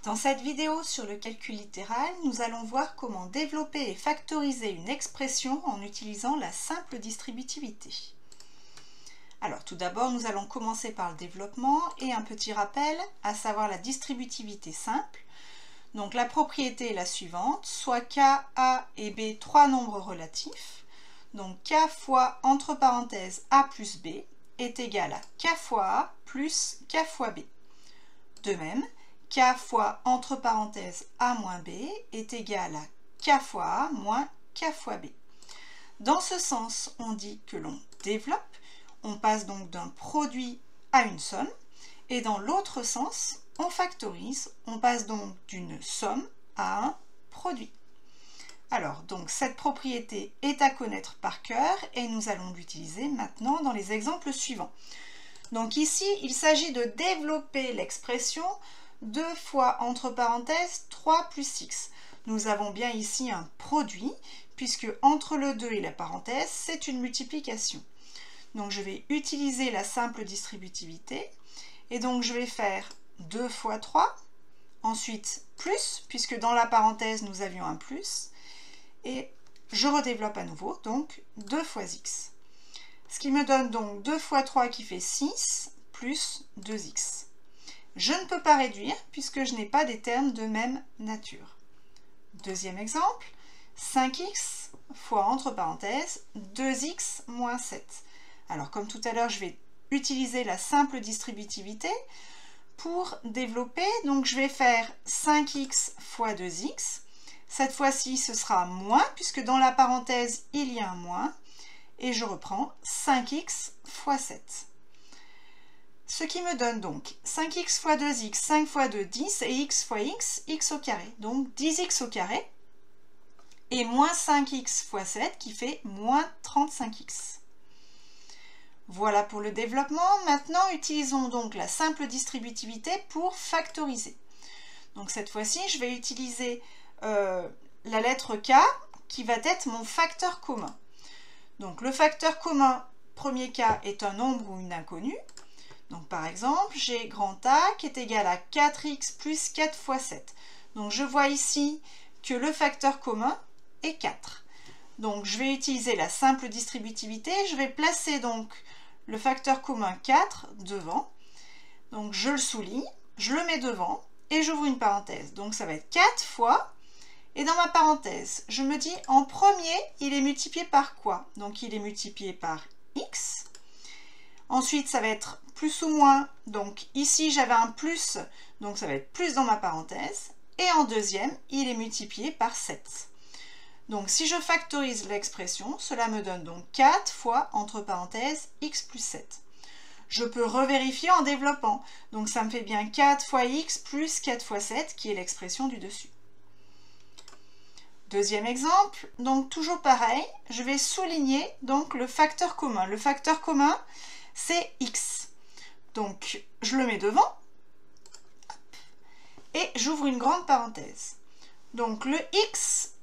Dans cette vidéo sur le calcul littéral, nous allons voir comment développer et factoriser une expression en utilisant la simple distributivité. Alors tout d'abord, nous allons commencer par le développement et un petit rappel, à savoir la distributivité simple. Donc la propriété est la suivante, soit K, A et B, trois nombres relatifs. Donc K fois, entre parenthèses, A plus B est égal à K fois A plus K fois B. De même, K fois, entre parenthèses, A moins B est égal à K fois A moins K fois B. Dans ce sens, on dit que l'on développe, on passe donc d'un produit à une somme, et dans l'autre sens, on factorise, on passe donc d'une somme à un produit. Alors, donc cette propriété est à connaître par cœur et nous allons l'utiliser maintenant dans les exemples suivants. Donc ici, il s'agit de développer l'expression 2 fois, entre parenthèses, 3 plus x. Nous avons bien ici un produit, puisque entre le 2 et la parenthèse, c'est une multiplication. Donc je vais utiliser la simple distributivité, et donc je vais faire 2 fois 3, ensuite plus, puisque dans la parenthèse nous avions un plus, et je redéveloppe à nouveau, donc 2 fois x. Ce qui me donne donc 2 fois 3 qui fait 6, plus 2x. Je ne peux pas réduire puisque je n'ai pas des termes de même nature. Deuxième exemple, 5x fois, entre parenthèses, 2x moins 7. Alors comme tout à l'heure, je vais utiliser la simple distributivité pour développer. Donc je vais faire 5x fois 2x. Cette fois-ci, ce sera moins puisque dans la parenthèse, il y a un moins. Et je reprends 5x fois 7. Ce qui me donne donc 5x fois 2x, 5 fois 2, 10, et x fois x au carré. Donc 10x au carré, et moins 5x fois 7 qui fait moins 35x. Voilà pour le développement. Maintenant, utilisons donc la simple distributivité pour factoriser. Donc cette fois-ci, je vais utiliser la lettre K qui va être mon facteur commun. Donc le facteur commun, premier cas, est un nombre ou une inconnue. Donc par exemple, j'ai grand A qui est égal à 4x plus 4 fois 7. Donc je vois ici que le facteur commun est 4. Donc je vais utiliser la simple distributivité. Je vais placer donc le facteur commun 4 devant. Donc je le souligne, je le mets devant et j'ouvre une parenthèse. Donc ça va être 4 fois. Et dans ma parenthèse, je me dis en premier, il est multiplié par quoi? Donc il est multiplié par x. Ensuite, ça va être plus ou moins. Donc ici, j'avais un plus, donc ça va être plus dans ma parenthèse. Et en deuxième, il est multiplié par 7. Donc si je factorise l'expression, cela me donne donc 4 fois, entre parenthèses, x plus 7. Je peux revérifier en développant. Donc ça me fait bien 4 fois x plus 4 fois 7, qui est l'expression du dessus. Deuxième exemple, donc toujours pareil, je vais souligner donc le facteur commun. Le facteur commun, c'est x. Donc, je le mets devant et j'ouvre une grande parenthèse. Donc, le x,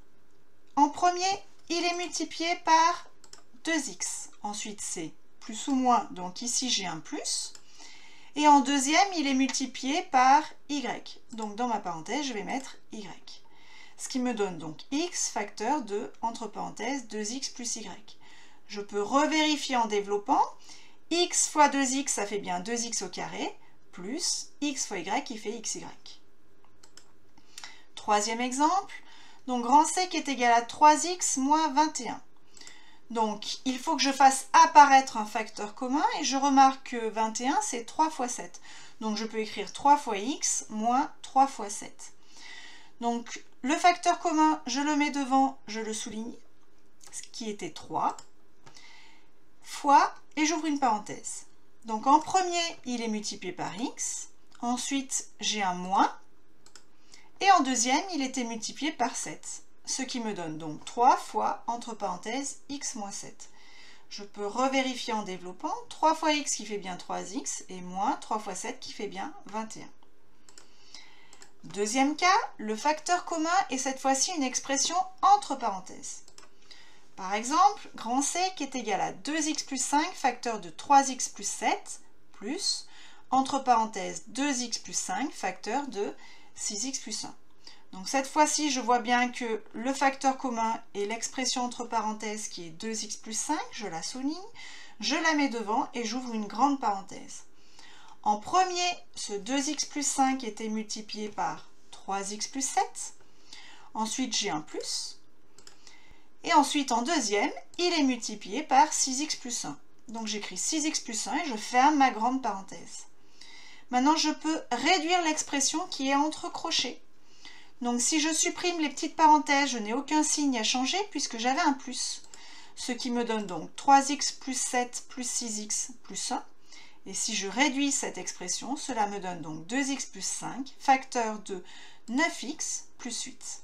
en premier, il est multiplié par 2x. Ensuite, c'est plus ou moins, donc ici, j'ai un plus. Et en deuxième, il est multiplié par y. Donc, dans ma parenthèse, je vais mettre y. Ce qui me donne donc x facteur de, entre parenthèses, 2x plus y. Je peux revérifier en développant. X fois 2x, ça fait bien 2x au carré, plus x fois y qui fait xy. Troisième exemple, donc grand C qui est égal à 3x moins 21. Donc il faut que je fasse apparaître un facteur commun et je remarque que 21 c'est 3 fois 7. Donc je peux écrire 3 fois x moins 3 fois 7. Donc le facteur commun, je le mets devant, je le souligne, ce qui était 3, fois, et j'ouvre une parenthèse. Donc en premier, il est multiplié par x, ensuite j'ai un moins, et en deuxième, il était multiplié par 7, ce qui me donne donc 3 fois, entre parenthèses, x moins 7. Je peux revérifier en développant, 3 fois x qui fait bien 3x, et moins 3 fois 7 qui fait bien 21. Deuxième cas, le facteur commun est cette fois-ci une expression entre parenthèses. Par exemple, grand C qui est égal à 2x plus 5 facteur de 3x plus 7 plus, entre parenthèses, 2x plus 5 facteur de 6x plus 1. Donc cette fois-ci, je vois bien que le facteur commun est l'expression entre parenthèses qui est 2x plus 5, je la souligne, je la mets devant et j'ouvre une grande parenthèse. En premier, ce 2x plus 5 était multiplié par 3x plus 7. Ensuite, j'ai un plus. Et ensuite, en deuxième, il est multiplié par 6x plus 1. Donc j'écris 6x plus 1 et je ferme ma grande parenthèse. Maintenant, je peux réduire l'expression qui est entre crochets. Donc si je supprime les petites parenthèses, je n'ai aucun signe à changer puisque j'avais un plus. Ce qui me donne donc 3x plus 7 plus 6x plus 1. Et si je réduis cette expression, cela me donne donc 2x plus 5, facteur de 9x plus 8.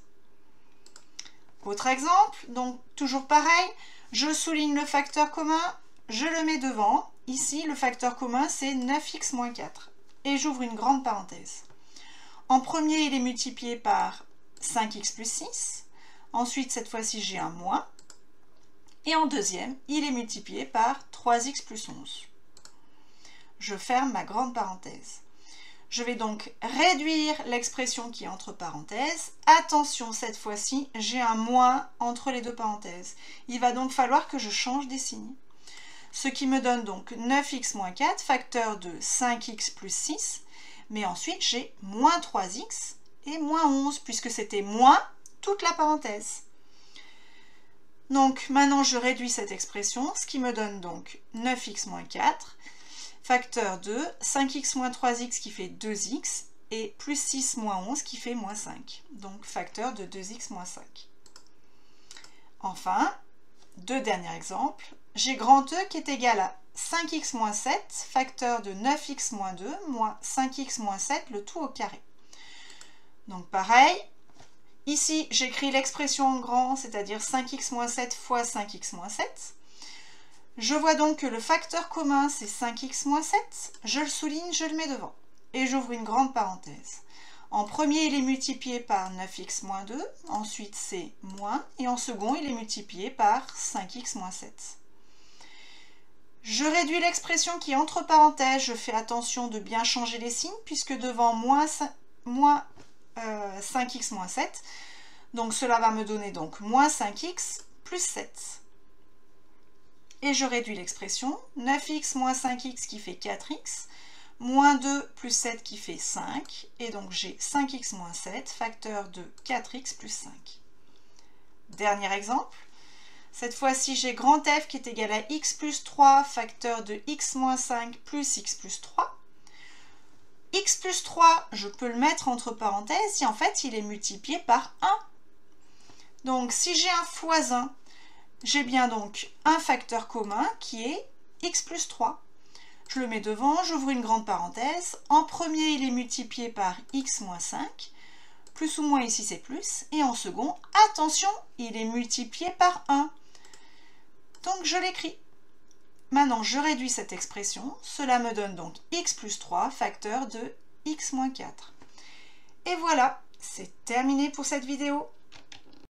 Autre exemple, donc toujours pareil, je souligne le facteur commun, je le mets devant. Ici, le facteur commun, c'est 9x moins 4. Et j'ouvre une grande parenthèse. En premier, il est multiplié par 5x plus 6. Ensuite, cette fois-ci, j'ai un moins. Et en deuxième, il est multiplié par 3x plus 11. Je ferme ma grande parenthèse. Je vais donc réduire l'expression qui est entre parenthèses. Attention, cette fois-ci, j'ai un moins entre les deux parenthèses. Il va donc falloir que je change des signes. Ce qui me donne donc 9x moins 4, facteur de 5x plus 6. Mais ensuite, j'ai moins 3x et moins 11, puisque c'était moins toute la parenthèse. Donc, maintenant, je réduis cette expression, ce qui me donne donc 9x moins 4, facteur de 5x moins 3x qui fait 2x, et plus 6 moins 11 qui fait moins 5. Donc, facteur de 2x moins 5. Enfin, deux derniers exemples. J'ai grand E qui est égal à 5x moins 7, facteur de 9x moins 2, moins 5x moins 7, le tout au carré. Donc pareil, ici j'écris l'expression en grand, c'est-à-dire 5x moins 7 fois 5x moins 7. Je vois donc que le facteur commun c'est 5x moins 7, je le souligne, je le mets devant. Et j'ouvre une grande parenthèse. En premier, il est multiplié par 9x moins 2, ensuite c'est moins, et en second, il est multiplié par 5x moins 7. Je réduis l'expression qui est entre parenthèses, je fais attention de bien changer les signes, puisque devant moins 5x moins 7, donc cela va me donner donc moins 5x plus 7. Et je réduis l'expression, 9x moins 5x qui fait 4x, moins 2 plus 7 qui fait 5, et donc j'ai 5x moins 7, facteur de 4x plus 5. Dernier exemple. Cette fois-ci, j'ai grand F qui est égal à x plus 3, facteur de x moins 5 plus x plus 3. X plus 3, je peux le mettre entre parenthèses, et en fait, il est multiplié par 1. Donc, si j'ai un fois 1, j'ai bien donc un facteur commun qui est x plus 3. Je le mets devant, j'ouvre une grande parenthèse. En premier, il est multiplié par x moins 5. Plus ou moins ici, c'est plus. Et en second, attention, il est multiplié par 1. Donc, je l'écris. Maintenant, je réduis cette expression. Cela me donne donc x plus 3, facteur de x moins 4. Et voilà, c'est terminé pour cette vidéo.